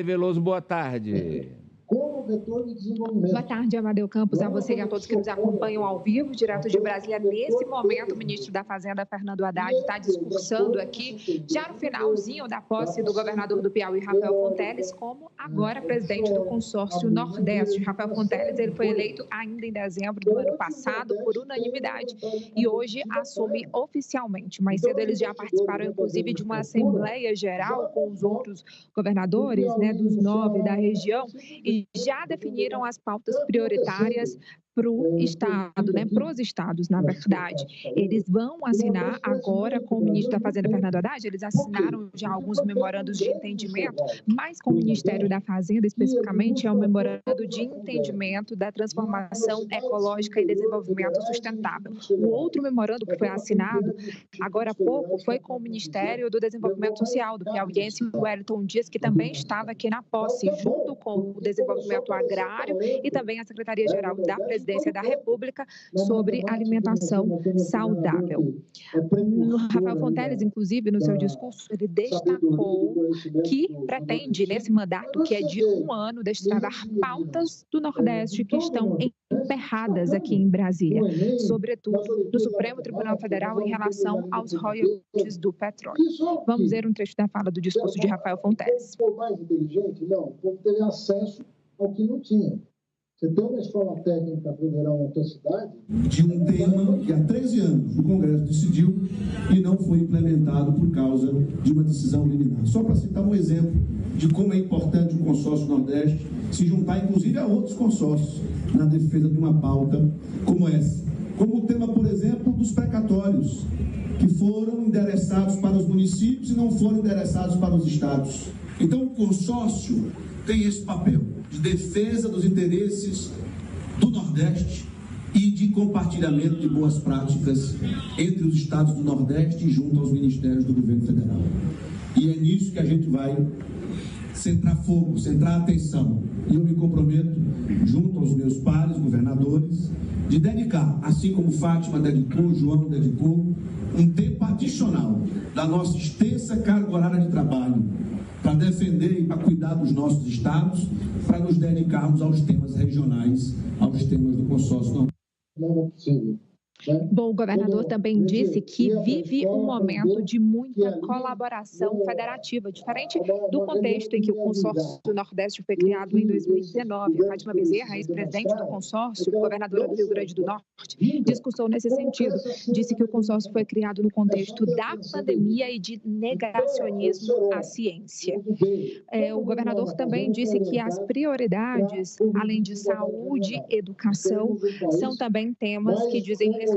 Veloso, boa tarde. Como vetor de desenvolvimento. Boa tarde, Amadeu Campos, a você e a todos que nos acompanham ao vivo, direto de Brasília. Nesse momento, o ministro da Fazenda, Fernando Haddad, está discursando aqui, já no finalzinho da posse do governador do Piauí, Rafael Fonteles, como agora presidente do consórcio Nordeste. Rafael Fonteles, ele foi eleito ainda em dezembro do ano passado, por unanimidade, e hoje assume oficialmente. Mais cedo, eles já participaram, inclusive, de uma Assembleia Geral com os outros governadores, dos 9 da região, e já definiram as pautas prioritárias para o Estado, para os estados, na verdade. Eles vão assinar agora com o ministro da Fazenda, Fernando Haddad, eles assinaram já alguns memorandos de entendimento, mas com o Ministério da Fazenda, especificamente, é um memorando de entendimento da transformação ecológica e desenvolvimento sustentável. O outro memorando que foi assinado agora há pouco foi com o Ministério do Desenvolvimento Social do piauiense, Wellington Dias, que também estava aqui na posse, junto com o Desenvolvimento Agrário e também a Secretaria-Geral da Presidência da República sobre alimentação saudável. Rafael Fonteles, inclusive, no seu discurso, ele destacou que pretende, nesse mandato, que é de 1 ano, destravar pautas do Nordeste que estão emperradas aqui em Brasília, sobretudo do Supremo Tribunal Federal em relação aos royalties do petróleo. Vamos ver um trecho da fala do discurso de Rafael Fonteles. O povo mais inteligente, não. O povo teve acesso ao que não tinha. Você tem uma escola técnica federal na tua cidade? De um tema que há 13 anos o Congresso decidiu e não foi implementado por causa de uma decisão liminar. Só para citar um exemplo de como é importante o consórcio Nordeste se juntar, inclusive, a outros consórcios na defesa de uma pauta como essa. Como o tema, por exemplo, dos precatórios, que foram endereçados para os municípios e não foram endereçados para os estados. Então, o consórcio tem esse papel de defesa dos interesses do Nordeste e de compartilhamento de boas práticas entre os estados do Nordeste e junto aos ministérios do governo federal. E é nisso que a gente vai centrar foco, centrar atenção. E eu me comprometo, junto aos meus pares, governadores, de dedicar, assim como Fátima dedicou, João dedicou, um tempo adicional da nossa extensa carga horária de trabalho para defender e para cuidar dos nossos estados, para nos dedicarmos aos temas regionais, aos temas do consórcio. Não é possível. Bom, o governador também disse que vive um momento de muita colaboração federativa, diferente do contexto em que o consórcio Nordeste foi criado em 2019. A Fátima Bezerra, ex-presidente do consórcio, governadora do Rio Grande do Norte, discursou nesse sentido. Disse que o consórcio foi criado no contexto da pandemia e de negacionismo à ciência. O governador também disse que as prioridades, além de saúde e educação, são também temas que dizem respeito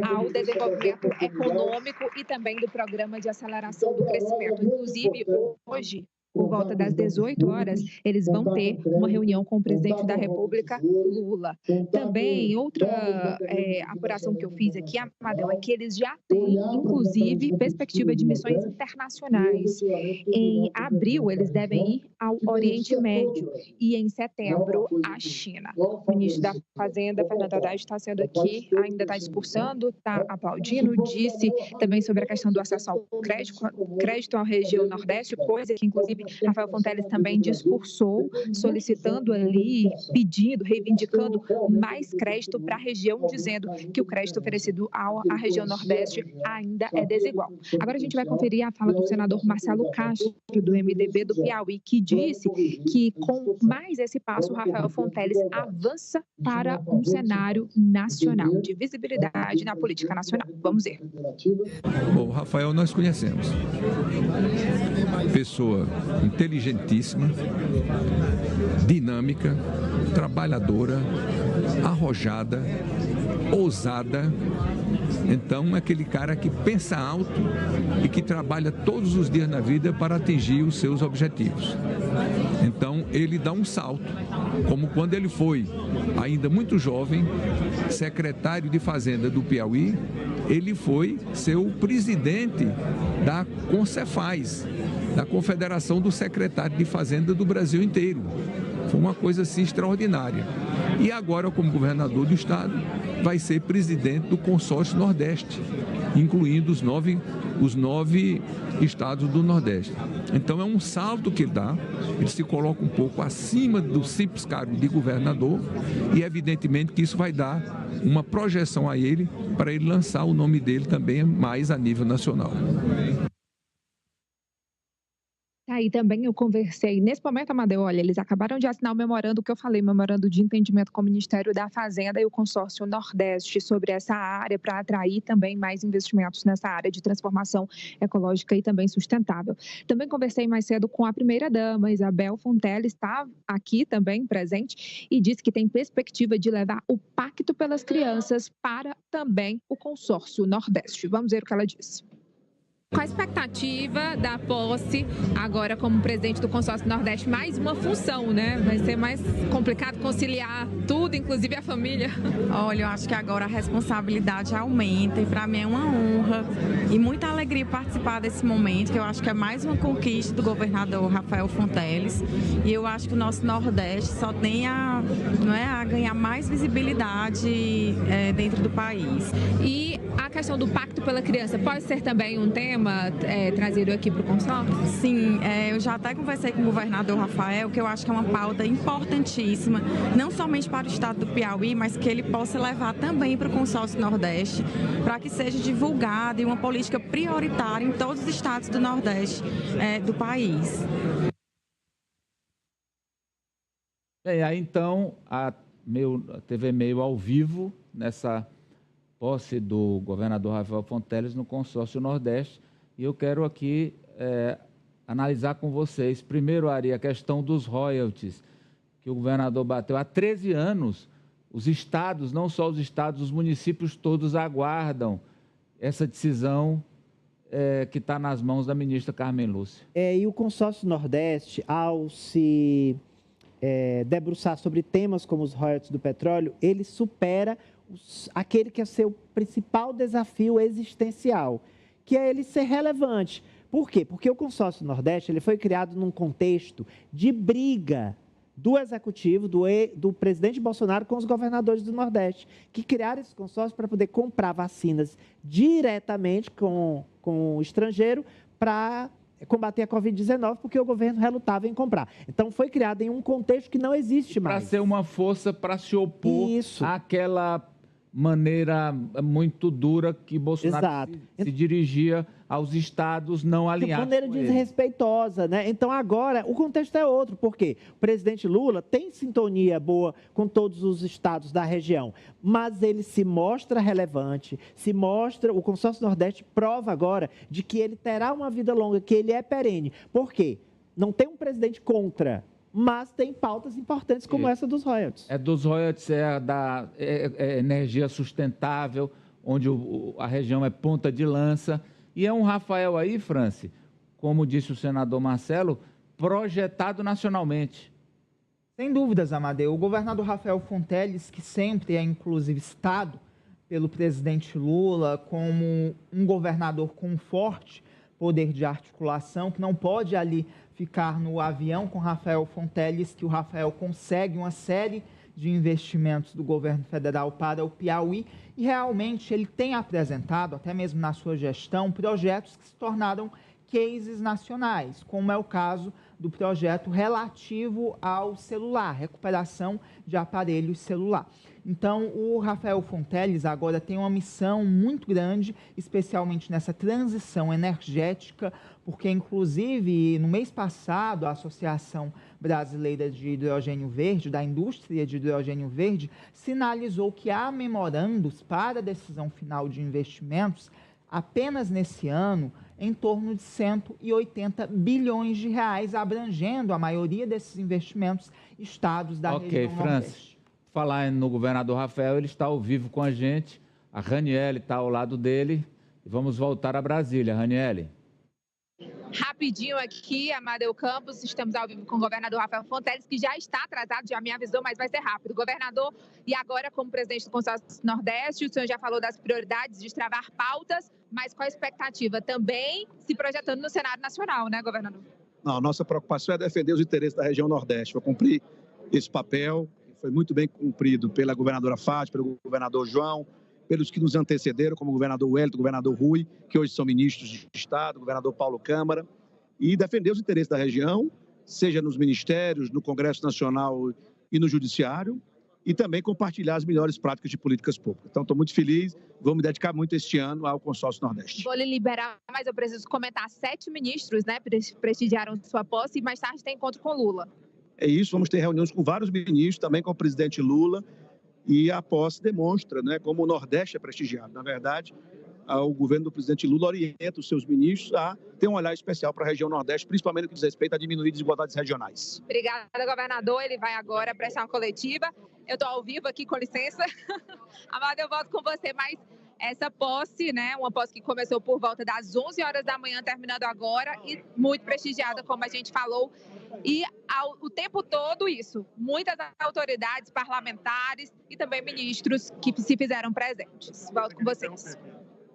ao desenvolvimento econômico e também do programa de aceleração do crescimento. Inclusive, hoje, por volta das 18 horas, eles vão ter uma reunião com o presidente da República, Lula. Também, outra apuração que eu fiz aqui, Amadeu, é que eles já têm, inclusive, perspectiva de missões internacionais. Em abril, eles devem ir ao Oriente Médio e, em setembro, à China. O ministro da Fazenda, Fernando Haddad, está sendo aqui, ainda está discursando, está aplaudindo, disse também sobre a questão do acesso ao crédito à região Nordeste, coisa que, inclusive, Rafael Fonteles também discursou, solicitando ali, pedindo, reivindicando mais crédito para a região, dizendo que o crédito oferecido à região Nordeste ainda é desigual. Agora a gente vai conferir a fala do senador Marcelo Castro, do MDB do Piauí, que disse que com mais esse passo, o Rafael Fonteles avança para um cenário nacional, de visibilidade na política nacional. Vamos ver. Bom, o Rafael nós conhecemos. Pessoa inteligentíssima, dinâmica, trabalhadora, arrojada, ousada. Então, é aquele cara que pensa alto e que trabalha todos os dias na vida para atingir os seus objetivos. Então, ele dá um salto, como quando ele foi, ainda muito jovem, secretário de Fazenda do Piauí, ele foi ser o presidente da Concefaz, da Confederação dos Secretários de Fazenda do Brasil inteiro. Foi uma coisa assim extraordinária. E agora, como governador do estado, vai ser presidente do consórcio Nordeste, incluindo os nove estados do Nordeste. Então é um salto que ele dá, ele se coloca um pouco acima do simples cargo de governador e evidentemente que isso vai dar uma projeção a ele para ele lançar o nome dele também mais a nível nacional. Aí também eu conversei, nesse momento, Amadeu, olha, eles acabaram de assinar o memorando que eu falei, memorando de entendimento com o Ministério da Fazenda e o consórcio Nordeste sobre essa área para atrair também mais investimentos nessa área de transformação ecológica e também sustentável. Também conversei mais cedo com a primeira-dama, Isabel Fonteles, está aqui também presente e disse que tem perspectiva de levar o Pacto pelas Crianças para também o consórcio Nordeste. Vamos ver o que ela disse. Qual a expectativa da posse agora como presidente do consórcio Nordeste? Mais uma função, né? Vai ser mais complicado conciliar tudo, inclusive a família. Olha, eu acho que agora a responsabilidade aumenta e para mim é uma honra e muita alegria participar desse momento, que eu acho que é mais uma conquista do governador Rafael Fonteles. E eu acho que o nosso Nordeste só tem a ganhar mais visibilidade dentro do país. E a questão do Pacto pela Criança pode ser também um tema trazido aqui para o consórcio? Sim, eu já até conversei com o governador Rafael, que eu acho que é uma pauta importantíssima, não somente para o estado do Piauí, mas que ele possa levar também para o consórcio Nordeste, para que seja divulgada e uma política prioritária em todos os estados do Nordeste do país. Bem, aí então a TV Meio ao vivo, nessa posse do governador Rafael Fonteles no consórcio Nordeste, e eu quero aqui analisar com vocês, primeiro, Ari, a questão dos royalties, que o governador bateu há 13 anos. Os estados, não só os estados, os municípios todos aguardam essa decisão que está nas mãos da ministra Carmen Lúcia. E o consórcio Nordeste, ao se debruçar sobre temas como os royalties do petróleo, ele supera aquele que é seu principal desafio existencial, que é ele ser relevante. Por quê? Porque o consórcio Nordeste ele foi criado num contexto de briga do executivo, do presidente Bolsonaro com os governadores do Nordeste, que criaram esse consórcio para poder comprar vacinas diretamente com o estrangeiro para combater a Covid-19, porque o governo relutava em comprar. Então, foi criado em um contexto que não existe mais. Para ser uma força para se opor àquela maneira muito dura que Bolsonaro se dirigia aos estados não alinhados. De maneira desrespeitosa, né? Então, agora, o contexto é outro, porque o presidente Lula tem sintonia boa com todos os estados da região, mas ele se mostra relevante, o consórcio Nordeste prova agora de que ele terá uma vida longa, que ele é perene. Por quê? Não tem um presidente contra, mas tem pautas importantes como essa dos royalties. Dos royalties, da energia sustentável, onde a região é ponta de lança. E é um Rafael aí, Franci, como disse o senador Marcelo, projetado nacionalmente. Sem dúvidas, Amadeu. O governador Rafael Fonteles, que sempre é inclusive citado pelo presidente Lula como um governador com forte poder de articulação, que não pode ali ficar no avião com Rafael Fonteles, que o Rafael consegue uma série de investimentos do governo federal para o Piauí e realmente ele tem apresentado, até mesmo na sua gestão, projetos que se tornaram cases nacionais, como é o caso do projeto relativo ao celular, recuperação de aparelhos celular. Então, o Rafael Fonteles agora tem uma missão muito grande, especialmente nessa transição energética, porque, inclusive, no mês passado, a Associação Brasileira de Hidrogênio Verde, da indústria de hidrogênio verde, sinalizou que há memorandos para a decisão final de investimentos, apenas nesse ano, em torno de 180 bilhões de reais, abrangendo a maioria desses investimentos estados da região Nordeste. Falar no governador Rafael, ele está ao vivo com a gente, a Raniele está ao lado dele, e vamos voltar a Brasília. Raniele. Rapidinho aqui, Amadeu Campos, estamos ao vivo com o governador Rafael Fonteles, que já está atrasado, já me avisou, mas vai ser rápido. Governador, e agora como presidente do consórcio Nordeste, o senhor já falou das prioridades, de destravar pautas, mas qual a expectativa? Também se projetando no cenário nacional, né, governador? Não, nossa preocupação é defender os interesses da região Nordeste, para cumprir esse papel, foi muito bem cumprido pela governadora Fátima, pelo governador João, pelos que nos antecederam, como o governador Wellington, o governador Rui, que hoje são ministros de Estado, o governador Paulo Câmara, e defender os interesses da região, seja nos ministérios, no Congresso Nacional e no Judiciário, e também compartilhar as melhores práticas de políticas públicas. Então, estou muito feliz, vou me dedicar muito este ano ao Consórcio Nordeste. Vou lhe liberar, mas eu preciso comentar. 7 ministros, né, prestigiaram sua posse e mais tarde tem encontro com Lula. É isso, vamos ter reuniões com vários ministros, também com o presidente Lula, e a posse demonstra, né, como o Nordeste é prestigiado. Na verdade, o governo do presidente Lula orienta os seus ministros a ter um olhar especial para a região Nordeste, principalmente no que diz respeito a diminuir desigualdades regionais. Obrigada, governador. Ele vai agora prestar uma coletiva. Eu estou ao vivo aqui, com licença. Amado, eu volto com você, mas essa posse, né, uma posse que começou por volta das 11 horas da manhã, terminando agora, e muito prestigiada, como a gente falou. E o tempo todo isso, muitas autoridades parlamentares e também ministros que se fizeram presentes. Volto com vocês.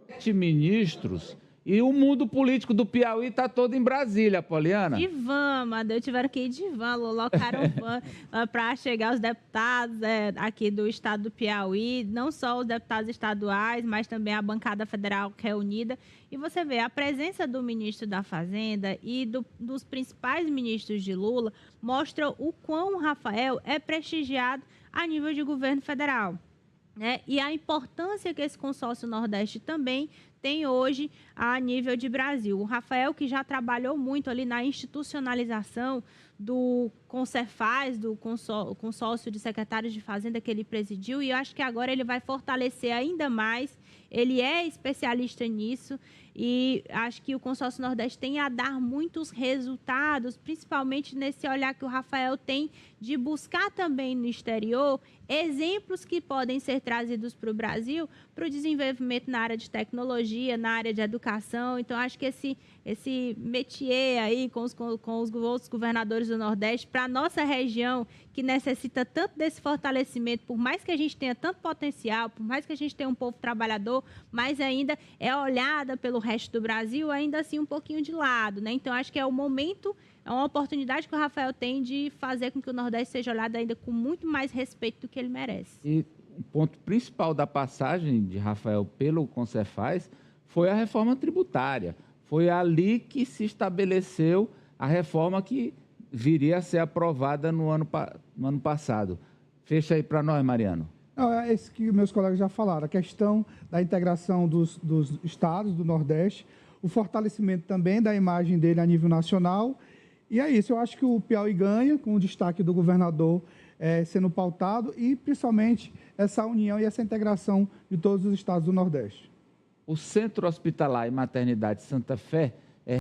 7 ministros e o mundo político do Piauí está todo em Brasília, Poliana. De van, Amadeu, tiveram que ir de van, locaram van para chegar os deputados aqui do estado do Piauí, não só os deputados estaduais, mas também a bancada federal reunida. E você vê a presença do ministro da Fazenda e dos principais ministros de Lula mostra o quão o Rafael é prestigiado a nível de governo federal. Né? E a importância que esse consórcio Nordeste também tem hoje a nível de Brasil. O Rafael, que já trabalhou muito ali na institucionalização do Concerfaz, do consórcio de secretários de Fazenda que ele presidiu, e eu acho que agora ele vai fortalecer ainda mais. Ele é especialista nisso e acho que o consórcio Nordeste tem a dar muitos resultados, principalmente nesse olhar que o Rafael tem de buscar também no exterior exemplos que podem ser trazidos para o Brasil, para o desenvolvimento na área de tecnologia, na área de educação. Então, acho que esse métier aí com os outros governadores do Nordeste, para a nossa região, que necessita tanto desse fortalecimento, por mais que a gente tenha tanto potencial, por mais que a gente tenha um povo trabalhador, mas ainda é olhada pelo resto do Brasil, ainda assim um pouquinho de lado, né? Então, acho que é o momento, é uma oportunidade que o Rafael tem de fazer com que o Nordeste seja olhado ainda com muito mais respeito do que ele merece. E o ponto principal da passagem de Rafael pelo Concerfaz foi a reforma tributária. Foi ali que se estabeleceu a reforma que viria a ser aprovada no ano passado. Fecha aí para nós, Mariano. Não, é isso que meus colegas já falaram, a questão da integração dos estados do Nordeste, o fortalecimento também da imagem dele a nível nacional. E é isso, eu acho que o Piauí ganha, com o destaque do governador sendo pautado, e principalmente essa união e essa integração de todos os estados do Nordeste. O Centro Hospitalar e Maternidade Santa Fé